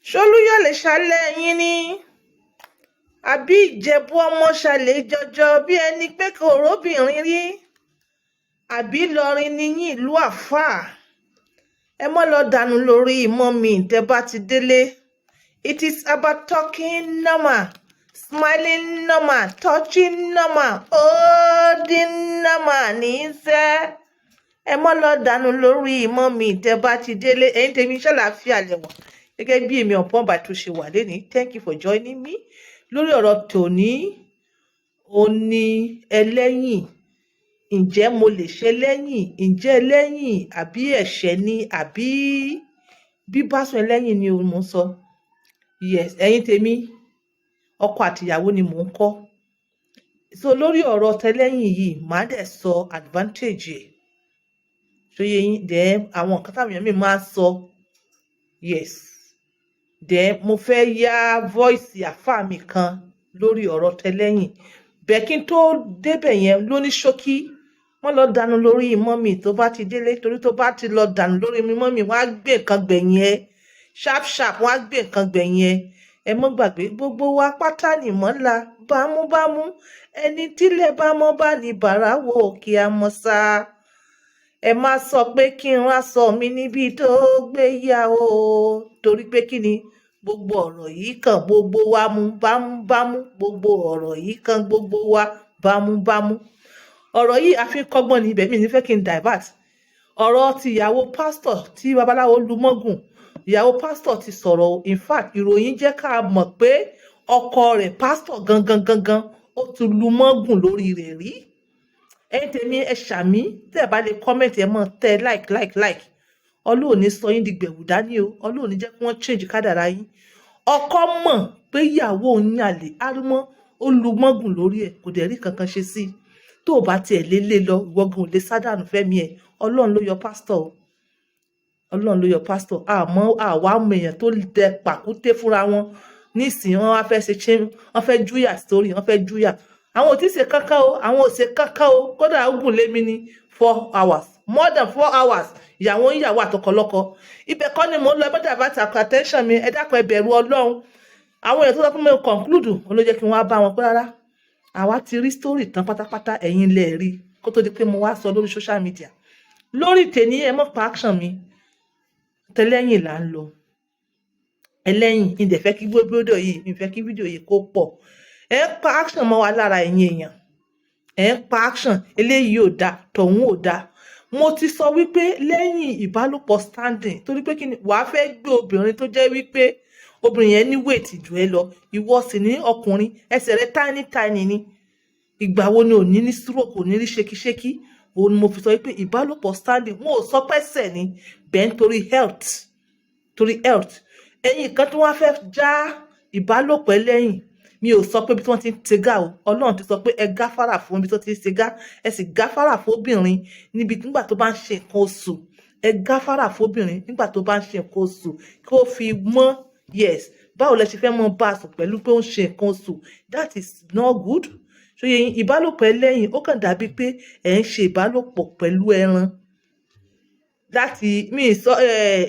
ṣolúyọ̀lé ṣàlẹ̀ yín ni àbí ìjẹ̀bú ọmọ ṣàlẹ̀ jọjọ bí ẹni pé kò róbìnrin rí àbí lọrin ni yín ìlú àfáà ẹ mọ́ lọ dànù lórí ìmọ̀ mi tẹ́ bá ti délé. It is about talking normal, smiling normal, touching normal, holding normal ní í ṣe. Ẹ mọ́ lọ dànù lórí ìmọ̀ mi tẹ́ bá ti délé. Ẹ̀yin tèmi ṣàlàáfíà lẹ́wọ̀n gẹ́gẹ́ bí èmi ọ̀pọ̀n bàtú ṣe wà lénìí. Thank you for joining me. Lórí ọ̀rọ̀ tòní òní ẹlẹ́yìn. Ǹjẹ́ mo lè ṣe lẹ́yìn? Ǹjẹ́ ẹlẹ́yìn àbí ẹ̀ṣẹ̀ ni àbí bíbásùn ẹlẹ́yìn ni mo sọ? Yes, ẹ̀yin tèmi ọkọ àtìyàwó ni mò ń kọ́. So lórí ọ̀rọ̀ tẹlẹ́yìn yìí màá dẹ̀ sọ advantage ẹ̀. Ṣóyé yín then àwọn nǹkan táwọn èèyàn mi máa ń sọ. Yes. Then mo fẹ́ yá voice àfáà mi kan lórí ọ̀rọ̀ tẹlẹ́yìn. Bẹ́ẹ̀ kí n tó débẹ̀ yẹn lóní ṣókí wọ́n lọ dànù lórí mọ́mì tó bá ti délé torí tó bá ti lọ dànù lórí mọ́mì wọ́n á gbé nǹkan gbẹ̀yìn ẹ sharp wọ́n á gbé nǹkan gbẹ̀yìn ẹ. Ẹ mọ́ gbàgbé gbogbo wa pátá nìmọ́lá bámúbámú ẹni tílẹ̀ bá mọ́ bá ní bàrà wò kí a mọ̀ sá. Ẹ má sọ pé kí n wá sọ mí níbi tó gbé yá o torí pé kí ni gbogbo ọ̀rọ̀ yìí kan gbogbo wa mú bámúbámú gbogbo ọ̀rọ̀ yìí kan gbogbo wa bámúbámú. Ọ̀rọ̀ yìí a fi kọ́gbọ́n ní ibẹ̀ mi ní fẹ́ kí n divert. Ọ̀rọ̀ ti ìyàwó pásítọ̀ tí babaláwo lu mọ́gùn. Ìyàwó pásítọ̀ ti sọ̀rọ̀ in fact ìròyìn jẹ́ ká mọ̀ pé ọkọ rẹ̀ pásítọ̀ gangan ó ti lu mọ́gùn lórí rẹ̀ rí. Ẹ̀yin tèmi ẹ ṣàmí tẹ́ ẹ bá lè comment ẹ mọ̀ tẹ́ like. Ọlọ́run ò ní sọ yín di gbẹ̀wù dání o. Ọlọ́run ò ní jẹ́ kí wọ́n change kádàrá yín. Ọkọ mọ̀ pé ìyàwó yín àlè árímọ́ ó lu mọ́gùn lórí ẹ̀ kò dẹ̀ rí kankan ṣe sí i. Tó o bá tiẹ̀ lé lọ ìwọ́gun ò lè sádànù fẹ́mi ẹ̀. Ọlọ́run ló yọ pásítọ̀ o. Ọlọ́run ló yọ pásítọ̀. Àmọ́ àwa ọmọ èèyàn tó dẹ pàkúté fúnra wọn nísìnyí wọ́n wá fẹ́ ṣe wọ́n fẹ́ júyà story wọ́n fẹ́ júyà. Àwọn ò tí ì ṣe kankan o àwọn ò ṣe kankan o kódà ogun lémi ní 4 hours more than 4 hours ìyàwó àtọkọlọ́kọ. Ibẹ̀ kọ́ ni mò ń lọ ẹgbẹ́ dàbá ta attention mi ẹ dákun ẹ bẹ̀rù Ọlọ́run. Àwọn èèyàn tó sọ fún mi conclude ló jẹ́ kí wọ́n á bá wọn pé rárá àwa ti rí story tán pátápátá ẹ̀yin lẹ rí kó tó di pé mo wá sọ lórí social media. Lórí tèmi ẹ mọ̀ pa action mi tẹlẹ́yìn là ń lọ. Ẹlẹ́yìn ìdẹ̀ fẹ́ kí gbódò yìí ìfẹ́ kí fídíò yìí kó pọ̀. Ẹ ń pa action mọ́ wa lára ẹ̀yin èèyàn. Ẹ ń pa action eléyìí ò dáa tọ̀hún ò dáa. Mo ti sọ wípé lẹ́yìn ìbálòpọ̀ standing torí pé kí ni wàá fẹ́ gbé obìnrin tó jẹ́ wípé obìnrin yẹn ní weight jù ẹ lọ ìwọ sì ní ọkùnrin ẹsẹ̀ rẹ tiny ni. Ìgbà wo ni ò ní stroke ò ní rí ṣekíṣekí òun ni mo fi sọ wípé ìbálòpọ̀ standing wọn ò sọ pẹ́sẹ̀ ni bẹ́ẹ̀ nítorí health. Ẹ̀yin kan tí wọ́n fẹ́ já ìbálòpọ̀ lẹ́yìn mi ò sọ pé bí wọ́n ti ń tegá o Ọlọ́run ti sọ pé ẹ gáfárà fún ibi tó ti ń tegá ẹ sì gáfárà fóbìnrin nígbà tó bá ń ṣe nǹkan oṣù ẹ gáfárà fóbìnrin nígbà tó bá ń ṣe nǹkan oṣù kí ó fi mọ́ yes báwo lẹ ṣe fẹ́ mọ́ bá a sùn pẹ̀lú pé ó ń ṣe nǹkan oṣù that is not good. Ṣóyè yín ìbálòpọ̀ ẹlẹ́yìn ó kàn dàbí pé ẹ̀ ń ṣe ìbálòpọ̀ pẹ̀lú ẹran láti mi sọ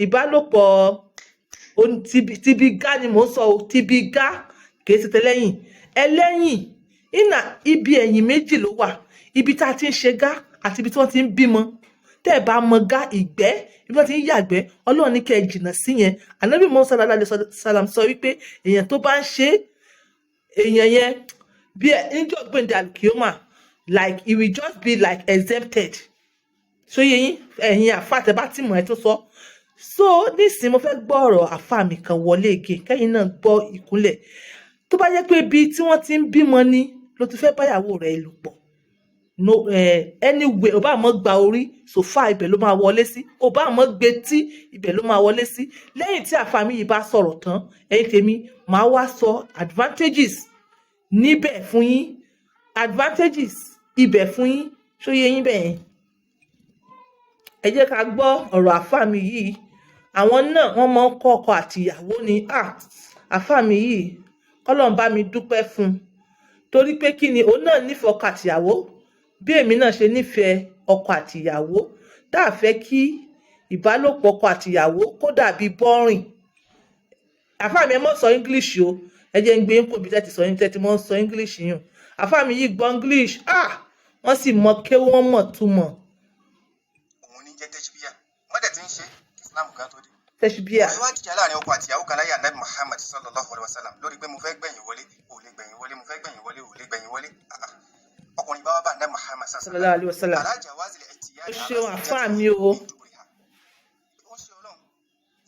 ìbálòpọ̀ tibigá ni mò ń sọ o tibigá kìí ṣe tẹlẹ́yìn. Ẹlẹ́yìn ibi ẹ̀yìn méjì ló wà ibi tá a ti ń ṣe gá àti ibi tí wọ́n ti ń bímọ. Tẹ́ ẹ bá mọ gá ìgbẹ́ ibi wọ́n ti ń yàgbẹ́ Ọlọ́run ní kẹ́ ẹ jìnnà sí yẹn. Ànábì Mùsá sallallahu alaihi wasallam sọ wípé èèyàn tó bá ń ṣe èèyàn yẹn bí níjọ́ gbẹ̀ndẹ̀ àlùkìyọ́mà like it will just be like exempted. So ẹ̀yin àfáà tẹ́ bá ti mọ̀ ẹ́ tó sọ. So nísìnyí mo fẹ́ gbọ́ ọ̀rọ̀ àfáà mi kan wọlé ege kẹ́yìn náà gbọ́ ìkúnlẹ̀. Tó bá jẹ́ pé ibi tí wọ́n ti ń bímọ ni ló ti fẹ́ báyàwó rẹ̀ lò pọ̀ no anyway ò bá mọ́ gba orí sòfà ibẹ̀ ló máa wọlé sí ò bá mọ́ gbé tí ibẹ̀ ló máa wọlé sí. Lẹ́yìn tí àfáà mi yìí bá sọ̀rọ̀ tán ẹ̀yin tèmi màá wá sọ advantages níbẹ̀ fún yín advantages ibẹ̀ fún yín ṣóyé yín bẹ́ẹ̀. Ẹ jẹ́ ká gbọ́ ọ̀rọ̀ àfáà mi yìí. Àwọn náà wọ́n máa ń kọ́ ọkọ àtìyàwó ni àfáà mi yìí Ọlọ́run bá mi dúpẹ́ fún un torí pé kí ni òun náà nífẹ̀ẹ́ ọkọ àtìyàwó bí èmi náà ṣe nífẹ̀ẹ́ ọkọ àtìyàwó tá a fẹ́ kí ìbálòpọ̀ ọkọ àtìyàwó kó dàbí bọ́rìn àfáà mi ẹ mọ̀ sọ English o ẹ jẹ́ ń gbé ń kó bí tẹ́tí sọ yín tẹ́tí mọ́ sọ English yìí àfáà mi yìí gbọ́ English wọ́n sì mọ ké wọ́n mọ̀ túmọ̀. òun ní jẹ́ tẹ́sibíyà wọ́n dẹ̀ ti ń ṣe Islam kan tó dé. tẹ́sibíyà. ọ̀rẹ́ wá jìjà láàrin ọkọ àtìyàwó kan láyé Ànábì Muhammad sallallahu alaihi wasallam lórí pé mo fẹ́ gbẹ̀yìn wọlé ò lè gbẹ̀yìn wọlé mo fẹ́ gbẹ̀yìn wọlé ò lè gbẹ̀yìn wọlé. ọkùnrin bá wá bá Ànábì Muhammad sallallahu alaihi wasallam. ó ṣeun àfáà mi o. ó ṣe Ọlọ́run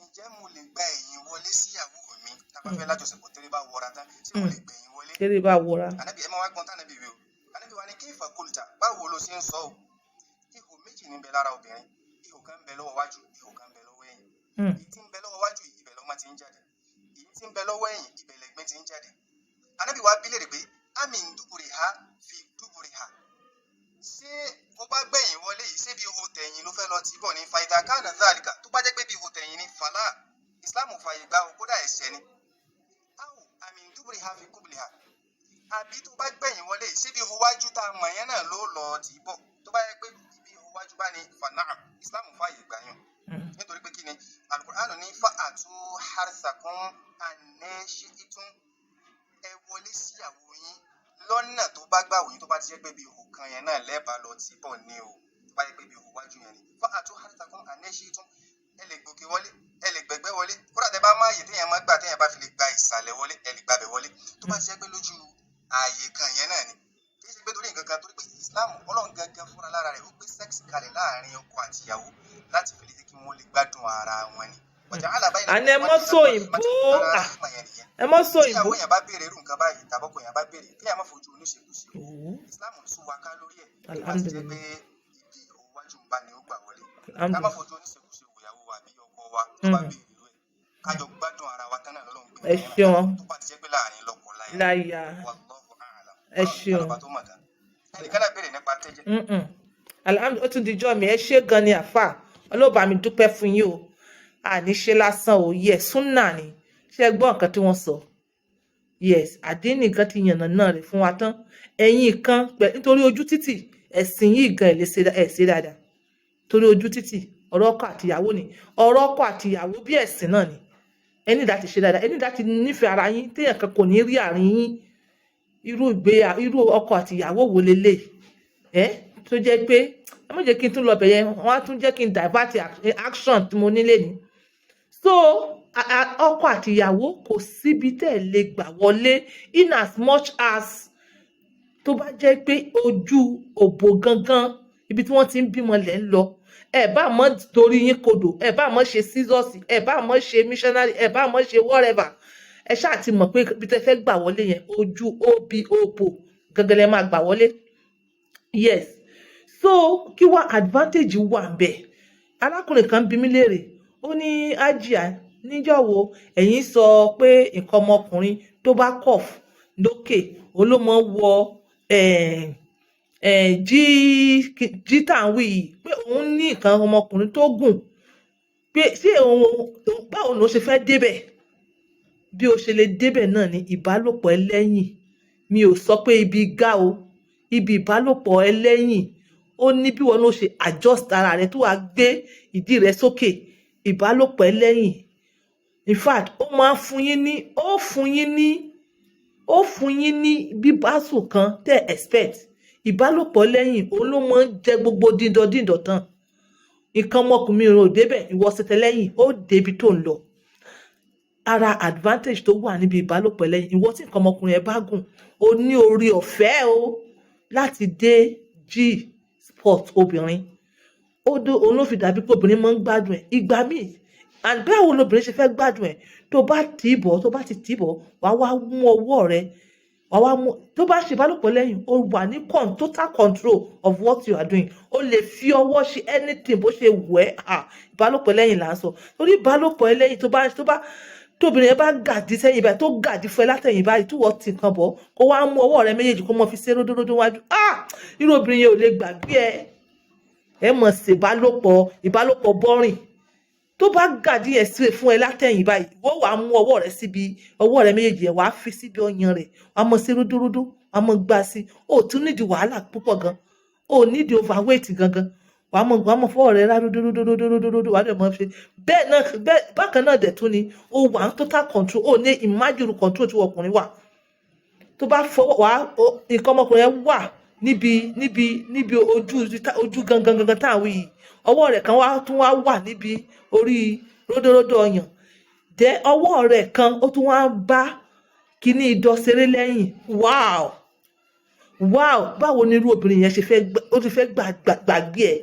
ǹjẹ́ mo lè gba ẹ̀yìn wọlé síyàwó mi tàbí fẹ́ lájọṣepọ̀ tẹ́lẹ̀ bá wọra tán ṣé mo lè gbẹ̀yìn wọlé. tẹ́lẹ̀ bá wọra. Ànábì ẹ máa wá gbọ́n tá Ànábì wí o Ànábì wa ní kayfa qulta báwo ló ṣe ń sọ o ihò méjì ní bẹ lára obìnrin ihò kan ń bẹ lọ́wọ́ wájú ihò kan ń bẹ lọ́wọ́ ẹ̀yìn èyí tí ń bẹ lọ́wọ́ wájú ibẹ̀ lọ́mọ ti ń jáde èyí tí ń bẹ lọ́wọ́ ẹ̀yìn ibẹ̀ lẹ́gbẹ́ ti ń jáde. Ànábì wa bí léèrè pé àmì duburiha fi duburiha ṣé ó bá gbẹ̀yìn wọlé yìí ṣé bí ihò tẹ̀yìn ló fẹ́ lọ tì bọ̀ ní fàìdà káàdà záàlìkà tó bá jẹ́ pé bí ihò tẹ̀yìn ní fàlà Islam fàyè gbà ó kódà ẹ̀ṣẹ̀ ni. áwò àmì duburiha fi kubliha àbí tó bá gbẹ̀yìn wọlé yìí ṣé bí ihò wájú tá a mọ̀ yẹn náà ló lọ tì bọ̀ tó bá yẹ pé bí ihò wájú bá ní fànà Islam fàyè gbà yàn nítorí pé kí ni Al-Qur'an ní fa'atu harsakum annashi'tum ẹ wọlé síyàwó yín lọ́nà tó bá gbà wòye tó bá ti jẹ́ pé bí ihò kan yẹn náà lẹ́ẹ̀bà lọ tì bọ̀ ní o tó bá yẹ pé bí ihò wájú yẹn ni fa'atu harsakum annashi'tum ẹ lè gòkè wọlé ẹ lè gbẹ̀gbẹ́ wọlé kódà tẹ bá má ààyè téèyàn máa gbà téèyàn bá fi lè gba ìsàlẹ̀ wọlé ẹ lè gbàbẹ̀ wọlé tó bá ti jẹ́ pé lójú ààyè kan yẹn náà ni kì í ṣe pé torí nǹkan kan torí pé Islam Ọlọ́run gangan fúnra lára rẹ̀ ó gbé sex kalẹ̀ láàrin ọkọ àtìyàwó láti fi lè jẹ́ kí wọ́n lè gbádùn ara wọn ni. àná ẹ mọ́ sọ òyìnbó ẹ mọ́ sọ òyìnbó. tíyàwó yẹn bá béèrè irú nǹkan báyìí tàbọ́kọ yẹn bá béèrè kí ẹ má fojú oníṣekúṣe Islam sún wa ká lórí ẹ̀ láti jẹ́ pé ibi òwájú ń bá ni ó gbà wọlé ká má fojú oníṣekúṣe wòyàwó wa àbí ọkọ wa tó bá béèrè irú ẹ̀ kájọ gbádùn ara wa tán náà lọ́lọ́run gbé tó bá ti jẹ́ pé láàrin lọ́kọ láyà wallahu a'lam. ẹ ṣeun ẹnìkan náà béèrè nípa tẹ́jẹ́. alhamdulilayi ó tún dijọ́ mi ẹ ṣé gan ni àfà ọlọ́ba mi dúpẹ́ fún yín o àní ṣe lásán o yes súnà ni ṣe gbọ́ nǹkan tí wọ́n sọ yes àdínì nǹkan ti yànnà náà rẹ̀ fún wa tán ẹ̀yin kan nítorí ojú títì ẹ̀sìn yìí gan ẹ̀ ṣe dáadáa torí ojú títì ọ̀rọ̀ ọkọ àtìyàwó ni ọ̀rọ̀ ọkọ àtìyàwó bí ẹ̀sìn náà ni ẹni dá ti ṣe dáadáa ẹni dá ti nífẹ̀ẹ́ ara yín téèyàn kan kò ní rí àárín yín irú ọkọ àtìyàwó wo lélẹ̀ tó jẹ́ pé ẹ má jẹ́ kí n tún lọ bẹ̀yẹn wọ́n á tún jẹ́ kí n divert action tí mo nílé ni so ọkọ àtìyàwó kò síbi tẹ́ ẹ lè gbà wọlé in as much as tó bá jẹ́ pé ojú òbò gangan ibi tí wọ́n ti ń bímọ lẹ̀ ń lọ ẹ bá mọ́ torí yín kodò ẹ bá mọ́ ṣe scissors ẹ bá mọ́ ṣe missionary ẹ bá mọ́ ṣe whatever ẹ ṣáà ti mọ̀ pé ibi tẹ́ fẹ́ gbà wọlé yẹn ojú òbò gangan lẹ máa gbà wọlé yes so kí wá advantage wà ń bẹ arákùnrin kan bí mí léèrè ó ní ájíà níjọ́ wo ẹ̀yin sọ pé nǹkan ọmọkùnrin tó bá cough lókè olómọ wọ jítàwí pé òun ní nǹkan ọmọkùnrin tó gùn pé ṣé òun báwo ló ṣe fẹ́ débẹ̀ bí o ṣe lè débẹ̀ náà ní ìbálòpọ̀ ẹlẹ́yìn mi ò sọ pé ibi gá o ibi ìbálòpọ̀ ẹlẹ́yìn ó ní bí wọn ló ṣe adjust ara rẹ tó wàá gbé ìdí rẹ sókè ìbálòpọ̀ ẹlẹ́yìn in fact ó máa fún yín ní bíbásù kan tẹ́ expect ìbálòpọ̀ lẹ́yìn òun ló máa ń jẹ gbogbo díndọ̀ tán nǹkan ọmọkùnrin rò débẹ̀ ìwọ ṣẹtẹ lẹ́yìn ó débi tó ń lọ ara advantage tó wà níbi ìbálòpọ̀ lẹ́yìn ìwọ tí nǹkan ọmọkùnrin ẹ bá gùn ó ní orí ọ̀fẹ́ o láti dé G-spot obìnrin òun ló fi dàbí pé obìnrin máa ń gbádùn ẹ̀ ìgbà míì and báwo lobìnrin ṣe fẹ́ gbádùn ẹ̀ tó bá ti tì í bọ̀ wàá wá mú ọwọ́ rẹ wàá wá mú tó bá ṣe ìbálòpọ̀ lẹ́yìn o wà ní total control of what you are doing o lè fi ọwọ́ ṣe anything bó ṣe wù ẹ́ ìbálòpọ̀ lẹ́yìn là ń sọ torí ìbálòpọ̀ lẹ́yìn tóbìnrin yẹn bá gàdí sẹ́yìn báyìí tó gàdí fún ẹ látẹ̀yìn báyìí tí wọ́n ti nǹkan bọ̀ kó wá mú ọwọ́ rẹ méjèèjì kó mọ fi ṣe ródóródó wájú irú obìnrin yẹn ò lè gbàgbé ẹ mọ̀ sí ìbálòpọ̀ bọ́rìn tó bá gàdí ẹ̀ sí fún ẹ látẹ̀yìn báyìí wọ́n wàá mú ọwọ́ rẹ síbi ọwọ́ rẹ méjèèjì ẹ̀ wàá fi síbi ọyàn rẹ̀ wàá mọ̀ sí ródóródó wàá mọ̀ gbá sí ó tún nídìí wàhálà púpọ̀ gan ó nídìí overweight gangan wàá mọ̀ fọwọ́ rẹ rá dúdúdúdúdúdúdú wàá dẹ̀ mọ̀ ṣe bẹ́ẹ̀ bákan náà dẹ̀ tún ni ó wà ní total control ó ní imagine control tí ọkùnrin wà tó bá fọwọ́ wá nǹkan ọmọkùnrin yẹn wà níbi ojú gangan tá à ń wí yìí ọwọ́ rẹ̀ kan tún wá wà níbi orí ródóródó ọyàn dẹ ọwọ́ rẹ̀ kan ó tún wá bá kíní ìdọ́sẹ̀rẹ̀ lẹ́yìn wow báwo ni irú obìnrin yẹn ó ti fẹ́ gbàgbé ẹ̀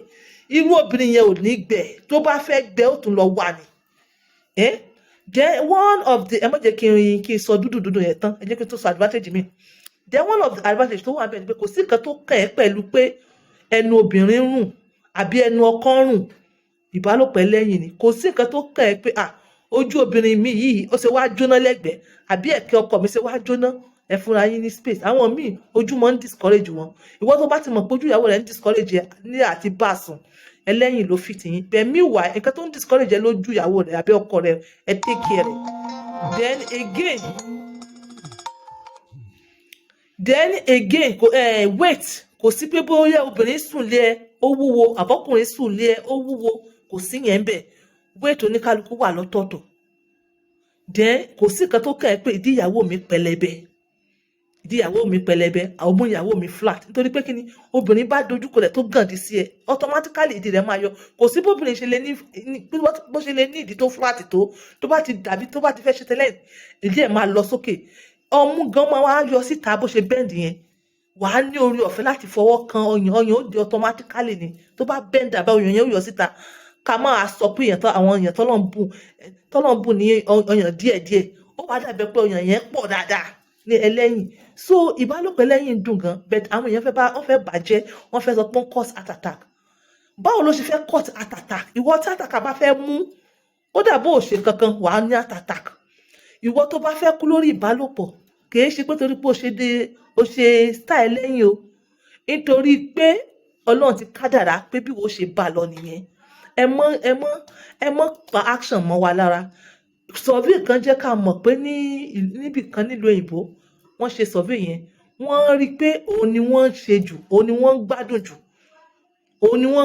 irú obìnrin yẹn ò ní gbẹ tó bá fẹ́ gbẹ ó tún lọ wà ní. Then one of the ẹ má jẹ́ kí n sọ dúdú yẹn tán ẹ jẹ́ kí n tó sọ advantage mi. Then one of the advantage tó wà bẹ́ẹ̀ ni pé kò sí nǹkan tó kàn ẹ́ pẹ̀lú pé ẹnu obìnrin rùn àbí ẹnu ọkọ rùn ìbálòpọ̀ ẹlẹ́yìn ni kò sí nǹkan tó kàn ẹ́ pé ojú obìnrin mi yìí ó ṣe wá jóná lẹ́gbẹ̀ẹ́ àbí ẹ̀kẹ́ ọkọ mi ṣe wá jóná ẹ fúnra yín ní space àwọn míì ojú mọ́ ń discourage wọn ìwọ tó bá ti mọ̀ pé ojú ìyàwó rẹ̀ ń discourage ẹ ní àti bá a sùn ẹlẹ́yìn ló fit yín bẹ́ẹ̀ meanwhile nǹkan tó ń discourage ẹ lójú ìyàwó rẹ̀ àbí ọkọ rẹ̀ ẹ take care rẹ̀ then again wait kò sí pé bóyá obìnrin sùn lé ẹ ó wúwo àbọ́kùnrin sùn lé ẹ ó wúwo kò sí yẹn bẹ́ẹ̀ wait oníkálukú wà lọ́tọ̀ọ̀tọ̀ then kò sí nǹkan tó kàn ẹ́ pé ìdí ìyàwó mi pẹlẹbẹ àwọn ìyàwó mi flat nítorí pé kíni obìnrin bá dojúkọ rẹ̀ tó gàndí sí ẹ automatically ìdí rẹ̀ máa yọ kò sí bóbìnrin ṣe lè ní bó ṣe lè ní ìdí tó flat tó bá ti dàbí tó bá ti fẹ́ ṣe tẹ́lẹ̀ ìdí ẹ̀ máa lọ sókè ọmú gan máa wá yọ síta bó ṣe bend yẹn wàá ní orí ọ̀fẹ́ láti fọwọ́ kan ọyàn ó di automatically ni tó bá bend àbá ọyàn yẹn ó yọ síta ká máa sọ pé àwọn èèyàn tọ́lọ̀ ń bù ní ọyàn díẹ̀díẹ̀ ó wá dàbẹ̀ pé ọyàn yẹn pọ̀ dáadáa ní ẹlẹ́yìn so ìbálòpọ̀ ẹlẹ́yìn dùn gan but àwọn èèyàn wọ́n fẹ́ bàjẹ́ wọ́n fẹ́ sọ pé ń cause heart attack báwo ló ṣe fẹ́ cause heart attack ìwọ tí heart attack bá fẹ́ mú ó dàbọ̀ ò ṣe kankan wàá ní heart attack ìwọ tó bá fẹ́ kú lórí ìbálòpọ̀ kìí ṣe pé torí pé ó ṣe style lẹ́yìn o nítorí pé Ọlọ́run ti kádàrá pé bí wo ṣe bá lọ nìyẹn ẹ mọ́ pa action mọ́ wa lára survey kan jẹ́ ká mọ̀ pé níbì kan nílùú òyìnbó wọ́n ṣe survey yẹn wọ́n rí pé òun ni wọ́n ń ṣe jù òun ni wọ́n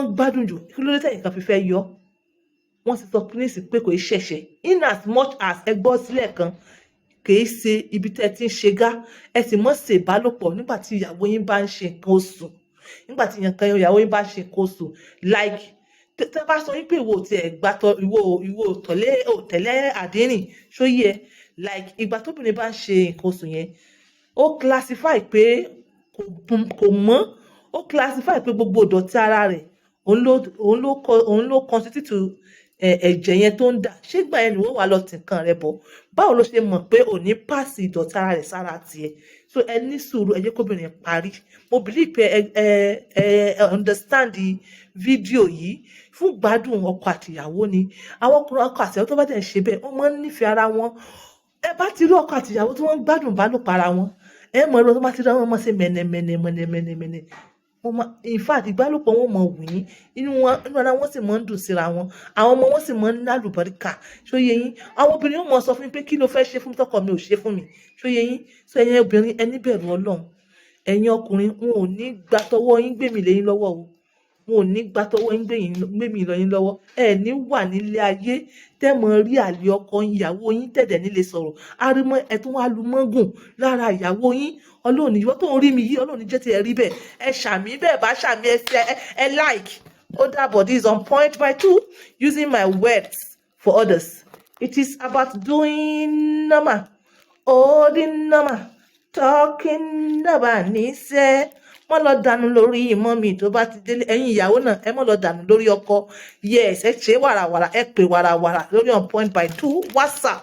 ń gbádùn jù kí ló dé tẹ̀yìn kan fi fẹ́ yọ wọ́n ti sọ pínísì pé kò í ṣẹ̀ṣẹ̀ in as much as ẹ gbọ́ sílẹ̀ kan kìí ṣe ibi tẹ́ ti ń ṣe gá ẹ sì mọ́ ṣe ìbálòpọ̀ nígbà tí ìyàwó yín bá ń ṣe nǹkan oṣù nígbà tí ìyàwó yín bá ń ṣe nǹkan oṣù like tẹ́ bá sọ wípé ìwọ tí ẹ gbàtọ̀ ìwọ tẹ̀lé àdéhìn ṣó yẹ like ìgbà tóbìnrin bá ń ṣe nǹkan oṣù yẹn ó classify pé kò mọ́ ó classify pé gbogbo ìdọ̀tí ara rẹ̀ òun ló constitute ẹ̀jẹ̀ yẹn tó ń dà ṣé gbà yẹn ni wọ́n wà lọ tì nǹkan rẹ̀ bọ̀ báwo ló ṣe mọ̀ pé ò ní pàṣẹ ìdọ̀tí ara rẹ̀ sára tiẹ̀ so ẹ ní sùúrù ẹ jẹ́ kóbìnrin parí mo believe pé ẹ understand fídíò yìí fún gbádùn ọkọ àtìyàwó ni àwọn ọkùnrin ọkọ àtìyàwó tó bá dẹ̀ ṣe bẹ́ẹ̀ wọ́n máa ń nífẹ̀ẹ́ ara wọn ẹ bá ti rí ọkọ àtìyàwó tí wọ́n ń gbádùn ìbálòpọ̀ ara wọn ẹ mọ̀ ẹ̀rọ tó bá ti rí wọn máa ṣe mẹ̀nẹ̀mẹ̀nẹ̀mẹ̀nẹ̀mẹ̀nẹ̀ in fact ìbálòpọ̀ wọn mọ̀ wù yín inú ara wọn sì máa ń dùn síra wọn àwọn ọmọ wọn sì máa ń lálùbáríkà ṣó yé yín àwọn obìnrin wọn mọ̀ sọ fún mi pé kí ló fẹ́ ṣe fún mi tọkọ mi ò ṣe fún mi ṣó yé yín sọ ẹ̀yin obìnrin ẹni bẹ̀rù Ọlọ́run ẹ̀yin ọkùnrin wọn ò ní gbà tọwọ́ yín gbé mi lẹ́yìn lọ́wọ́ o wọn ò ní gbà tọwọ́ yín gbé mi lọ yín lọ́wọ́ ẹ ní wà nílé ayé tẹ́mọ̀ rí àlè ọkọ ìyàwó yín tẹ̀dẹ̀ nílé sọ̀rọ̀ arímọ́ ẹ̀tún wá lu mọ́gùn lára ìyàwó yín Ọlọ́run ìwọ tó ń rí mi yìí Ọlọ́run jẹ́ ti ẹ̀ rí bẹ́ẹ̀ ẹ ṣàmì bẹ́ẹ̀ bá ṣàmì ẹ like ó dàbọ̀ this is on point by 2 using my words for others it is about doing normal holding normal talking normal níṣẹ́ wọ́n lọ dànù lórí ìmọ̀ mi tó bá ti délé ẹ̀yin ìyàwó náà ẹ mọ̀ lọ dànù lórí ọkọ yes ẹ ṣe wàràwàrà ẹ pè wàràwàrà lórí on point by 2 WhatsApp